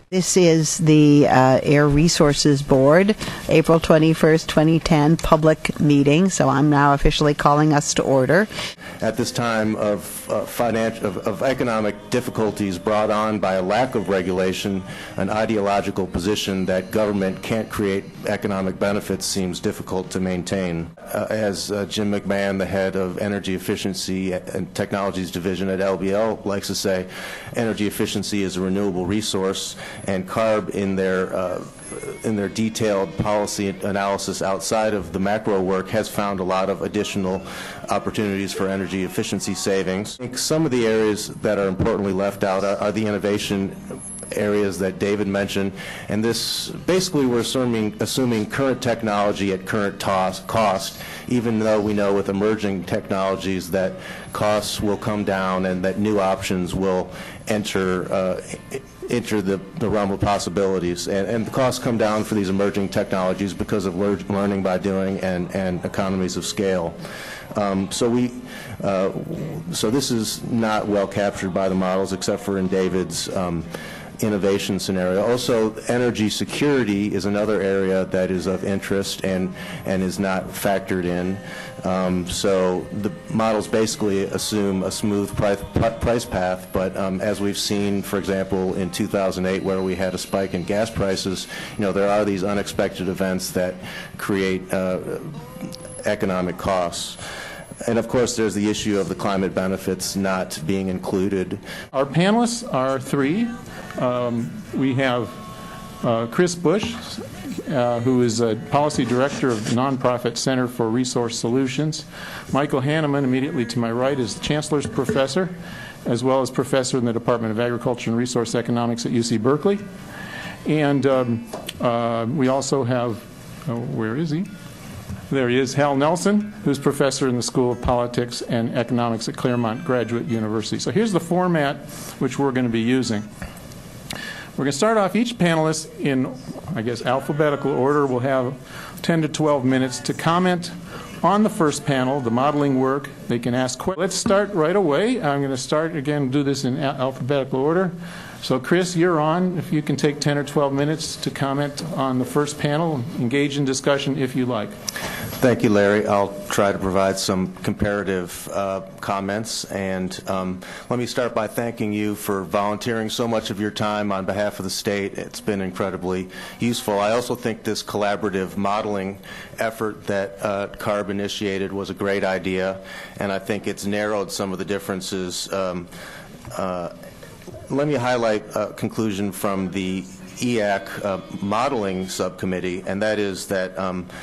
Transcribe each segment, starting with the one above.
This is the Air Resources Board, April 21st, 2010, public meeting. So I'm now officially calling us to order. At this time of economic difficulties brought on by a lack of regulation, an ideological position that government can't create economic benefits seems difficult to maintain. As Jim McMahon, the head of Energy Efficiency and Technologies Division at LBL, likes to say, energy efficiency is a renewable resource, and CARB in their detailed policy analysis outside of the macro work has found a lot of additional opportunities for energy efficiency savings. I think some of the areas that are importantly left out are the innovation areas that David mentioned, and this basically we're assuming current technology at current cost, even though we know with emerging technologies that costs will come down and that new options will enter the realm of possibilities, and the costs come down for these emerging technologies because of learning by doing and economies of scale. So this is not well captured by the models except for in David's innovation scenario. Also, energy security is another area that is of interest and is not factored in. So the models basically assume a smooth price path, but as we've seen, for example, in 2008, where we had a spike in gas prices, there are these unexpected events that create economic costs. And of course, there's the issue of the climate benefits not being included. Our panelists are three. We have Chris Bush, who is a policy director of the Nonprofit Center for Resource Solutions. Michael Hanneman, immediately to my right, is the Chancellor's Professor, as well as Professor in the Department of Agriculture and Resource Economics at UC Berkeley. And we also have, where is he? There he is, Hal Nelson, who's professor in the School of Politics and Economics at Claremont Graduate University. So here's the format which we're going to be using. We're going to start off each panelist in, I guess, alphabetical order. We'll have 10 to 12 minutes to comment on the first panel, the modeling work. They can ask questions. Let's start right away. I'm going to start, again, do this in alphabetical order. So Chris, you're on. If you can take 10 or 12 minutes to comment on the first panel, engage in discussion if you like. Thank you, Larry. I'll try to provide some comparative comments. And let me start by thanking you for volunteering so much of your time on behalf of the state. It's been incredibly useful. I also think this collaborative modeling effort that CARB initiated was a great idea, and I think it's narrowed some of the differences. Let me highlight a conclusion from the EAC modeling subcommittee, and that is that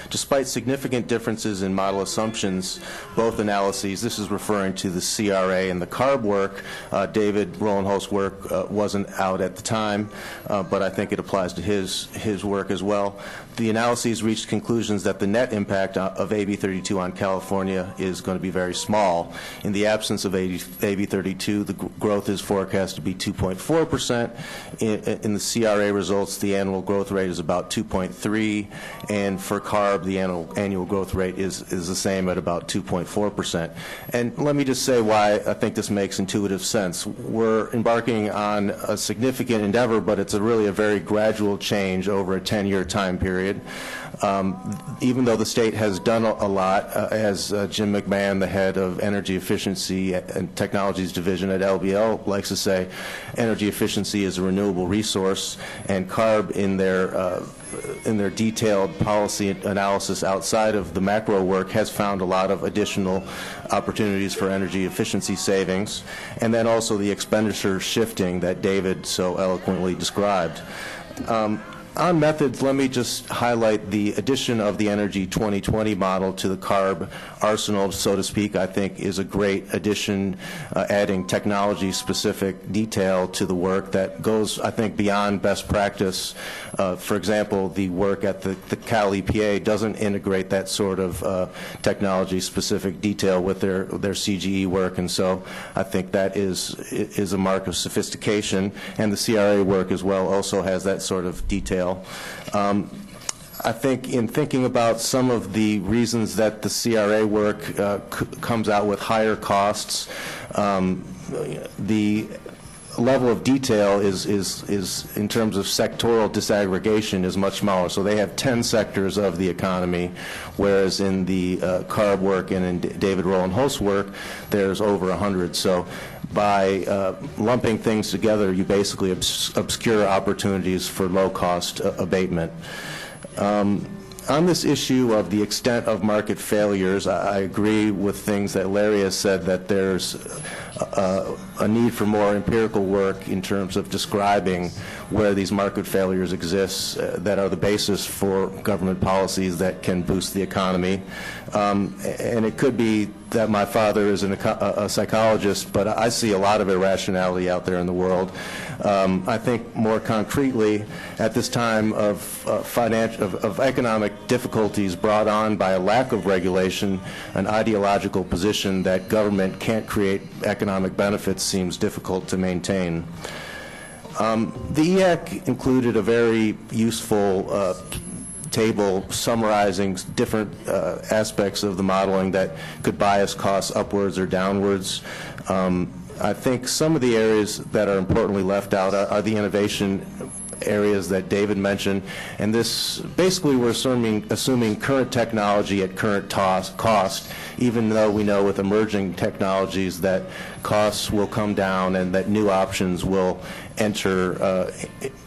despite significant differences in model assumptions, both analyses, this is referring to the CRA and the CARB work, David Rolenholz's work wasn't out at the time, but I think it applies to his work as well. The analyses reached conclusions that the net impact of AB 32 on California is going to be very small. In the absence of AB 32, the growth is forecast to be 2.4%. In the CRA results, the annual growth rate is about 2.3%, and for CARB, the annual growth rate is the same at about 2.4%. And let me just say why I think this makes intuitive sense. We're embarking on a significant endeavor, but it's really a very gradual change over a 10-year time period. Even though the state has done a lot, as Jim McMahon, the head of Energy Efficiency and Technologies Division at LBL, likes to say, energy efficiency is a renewable resource, and CARB in their detailed policy analysis outside of the macro work has found a lot of additional opportunities for energy efficiency savings, and then also the expenditure shifting that David so eloquently described. On methods, let me just highlight the addition of the Energy 2020 model to the CARB arsenal, so to speak. I think is a great addition, adding technology-specific detail to the work that goes, I think, beyond best practice. For example, the work at the Cal EPA doesn't integrate that sort of technology-specific detail with their CGE work, and so I think that is a mark of sophistication. And the CRA work as well also has that sort of detail. I think in thinking about some of the reasons that the CRA work comes out with higher costs, the level of detail is in terms of sectoral disaggregation is much smaller. So they have 10 sectors of the economy, whereas in the CARB work and in David Rowland Hult's work, there's over 100. So by lumping things together, you basically obscure opportunities for low-cost abatement. On this issue of the extent of market failures, I agree with things that Larry has said, that there's a need for more empirical work in terms of describing where these market failures exist that are the basis for government policies that can boost the economy. And it could be that my father is a psychologist, but I see a lot of irrationality out there in the world. I think more concretely, at this time of economic difficulties brought on by a lack of regulation, an ideological position that government can't create economic benefits seems difficult to maintain. The EAC included a very useful table summarizing different aspects of the modeling that could bias costs upwards or downwards. I think some of the areas that are importantly left out are the innovation areas that David mentioned, and this basically we're assuming current technology at current cost, even though we know with emerging technologies that costs will come down and that new options will enter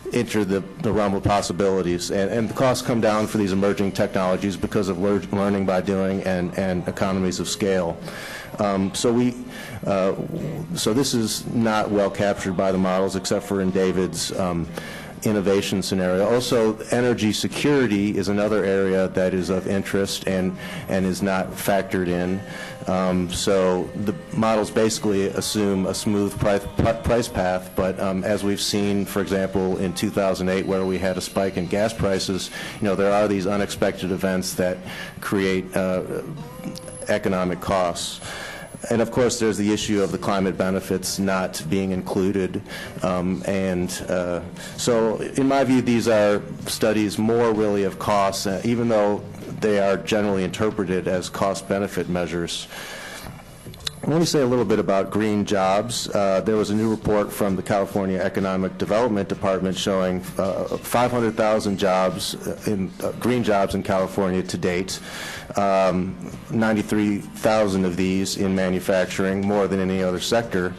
the realm of possibilities, and the costs come down for these emerging technologies because of learning by doing and economies of scale. So this is not well captured by the models, except for in David's innovation scenario. Also, energy security is another area that is of interest and is not factored in. So the models basically assume a smooth price path, but as we've seen, for example, in 2008, where we had a spike in gas prices, there are these unexpected events that create economic costs. And of course, there's the issue of the climate benefits not being included. So in my view, these are studies more really of costs, even though they are generally interpreted as cost-benefit measures. I want to say a little bit about green jobs. There was a new report from the California Economic Development Department showing 500,000 jobs, green jobs in California to date. 93,000 of these in manufacturing, more than any other sector.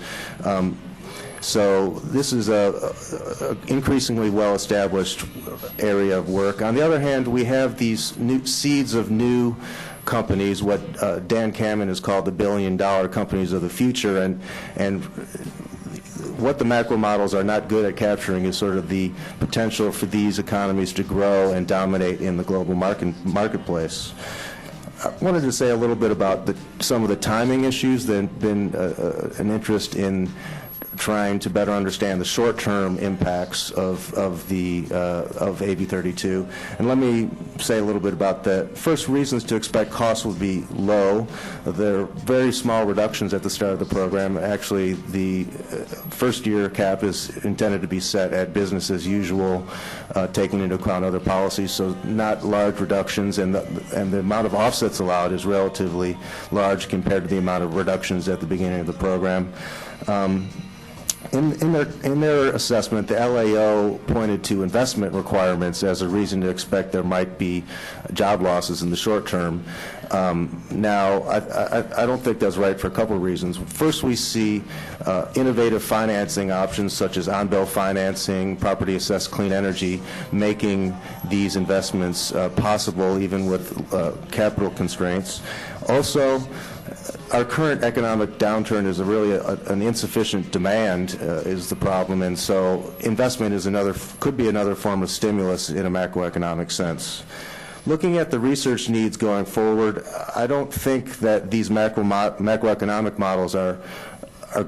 So this is a increasingly well-established area of work. On the other hand, we have these new seeds of new companies, what Dan Kamen has called the billion-dollar companies of the future, and what the macro models are not good at capturing is sort of the potential for these economies to grow and dominate in the global marketplace. I wanted to say a little bit about some of the timing issues. There's been an interest in trying to better understand the short-term impacts of AB 32. And let me say a little bit about that. First, reasons to expect costs will be low. There are very small reductions at the start of the program. Actually, the first-year cap is intended to be set at business as usual, taking into account other policies, so not large reductions, and the amount of offsets allowed is relatively large compared to the amount of reductions at the beginning of the program. In their assessment, the LAO pointed to investment requirements as a reason to expect there might be job losses in the short term. Now, I don't think that's right for a couple of reasons. First, we see innovative financing options such as on-bill financing, property assessed clean energy, making these investments possible even with capital constraints. Also, our current economic downturn is really an insufficient demand is the problem, and so investment is could be another form of stimulus in a macroeconomic sense. Looking at the research needs going forward, I don't think that these macroeconomic models are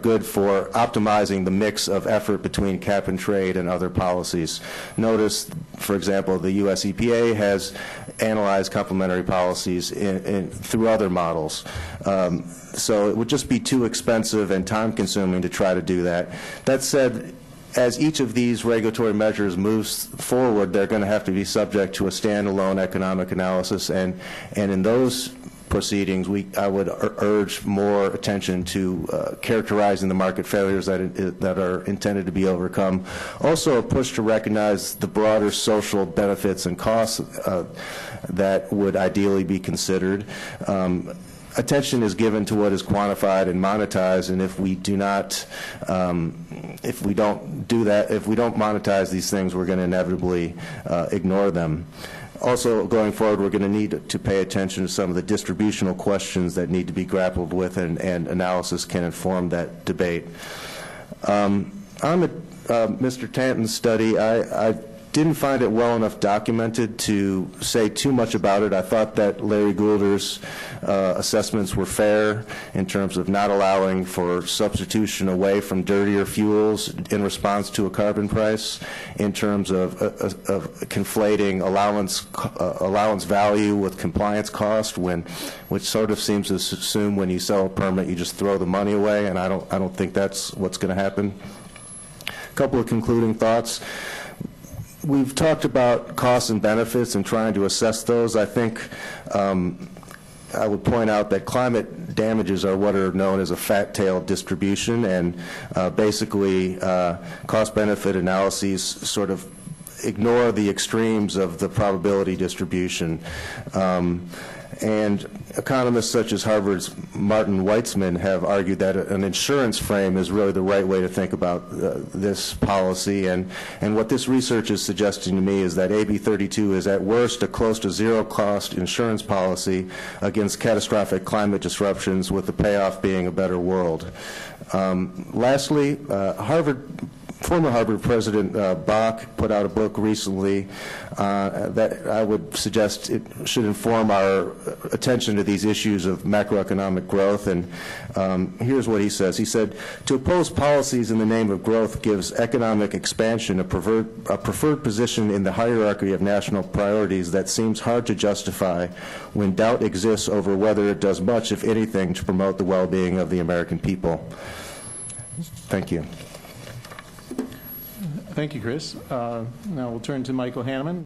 good for optimizing the mix of effort between cap and trade and other policies. Notice, for example, the U.S. EPA has analyzed complementary policies through other models. So it would just be too expensive and time-consuming to try to do that. That said, as each of these regulatory measures moves forward, they're going to have to be subject to a standalone economic analysis, and in those proceedings, I would urge more attention to characterizing the market failures that are intended to be overcome. Also, a push to recognize the broader social benefits and costs that would ideally be considered. Attention is given to what is quantified and monetized, and if we don't monetize these things, we're going to inevitably ignore them. Also, going forward, we're going to need to pay attention to some of the distributional questions that need to be grappled with, and analysis can inform that debate. On Mr. Tanton's study, I didn't find it well enough documented to say too much about it. I thought that Larry Goulder's assessments were fair in terms of not allowing for substitution away from dirtier fuels in response to a carbon price, in terms of conflating allowance value with compliance cost, which sort of seems to assume when you sell a permit you just throw the money away, and I don't think that's what's going to happen. A couple of concluding thoughts. We've talked about costs and benefits and trying to assess those. I think I would point out that climate damages are what are known as a fat-tailed distribution, and basically cost-benefit analyses sort of ignore the extremes of the probability distribution. And economists such as Harvard's Martin Weitzman have argued that an insurance frame is really the right way to think about this policy. And what this research is suggesting to me is that AB 32 is at worst a close to zero-cost insurance policy against catastrophic climate disruptions, with the payoff being a better world. Lastly, former Harvard President Bach put out a book recently that I would suggest it should inform our attention to these issues of macroeconomic growth. And here's what he says. He said, "To oppose policies in the name of growth gives economic expansion a preferred position in the hierarchy of national priorities that seems hard to justify when doubt exists over whether it does much, if anything, to promote the well-being of the American people." Thank you. Thank you, Chris. Now we'll turn to Michael Hanneman.